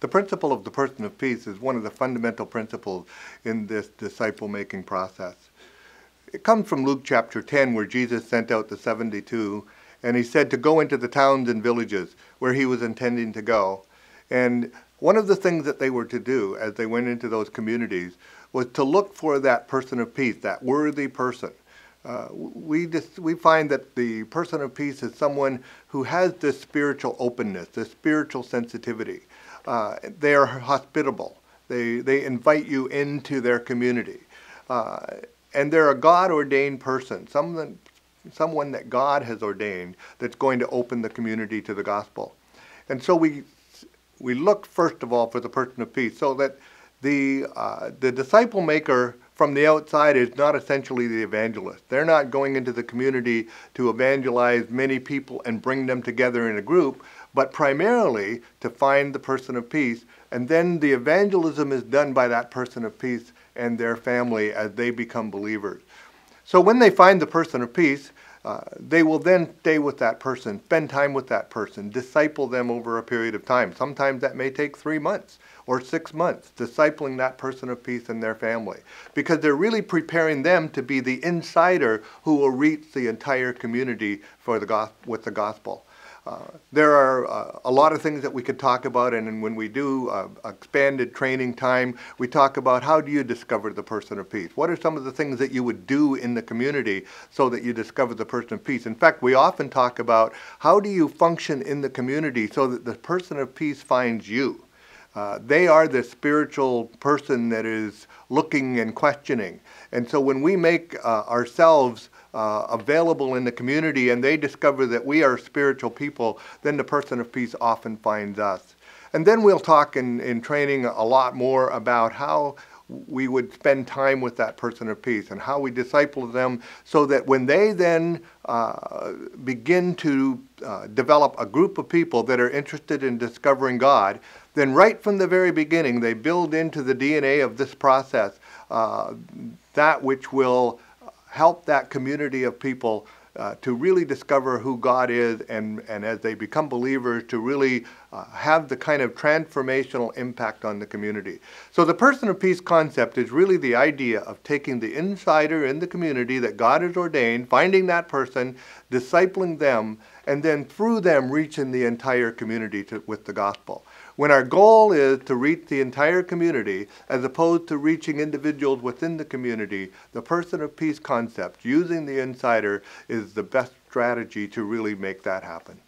The principle of the person of peace is one of the fundamental principles in this disciple-making process. It comes from Luke chapter 10, where Jesus sent out the 72, and he said to go into the towns and villages where he was intending to go. And one of the things that they were to do as they went into those communities was to look for that person of peace, that worthy person. We find that the person of peace is someone who has this spiritual openness, this spiritual sensitivity. They are hospitable. They invite you into their community. And they're a God-ordained person, someone that God has ordained that's going to open the community to the gospel. And so we look first of all for the person of peace, so that the disciple maker from the outside is not essentially the evangelist. They're not going into the community to evangelize many people and bring them together in a group, but primarily to find the person of peace, and then the evangelism is done by that person of peace and their family as they become believers. So when they find the person of peace, they will then stay with that person, spend time with that person, disciple them over a period of time. Sometimes that may take 3 months or 6 months, discipling that person of peace and their family, because they're really preparing them to be the insider who will reach the entire community for with the gospel. There are a lot of things that we could talk about, and when we do expanded training time, we talk about how do you discover the person of peace? What are some of the things that you would do in the community so that you discover the person of peace? In fact, we often talk about how do you function in the community so that the person of peace finds you. They are the spiritual person that is looking and questioning. And so when we make ourselves available in the community and they discover that we are spiritual people, then the person of peace often finds us. And then we'll talk in training a lot more about how we would spend time with that person of peace and how we disciple them, so that when they then begin to develop a group of people that are interested in discovering God, then right from the very beginning they build into the DNA of this process that which will help that community of people to really discover who God is, and as they become believers, to really have the kind of transformational impact on the community. So the person of peace concept is really the idea of taking the insider in the community that God has ordained, finding that person, discipling them, and then through them reaching the entire community with the gospel. When our goal is to reach the entire community, as opposed to reaching individuals within the community, the person of peace concept, using the insider, is the best strategy to really make that happen.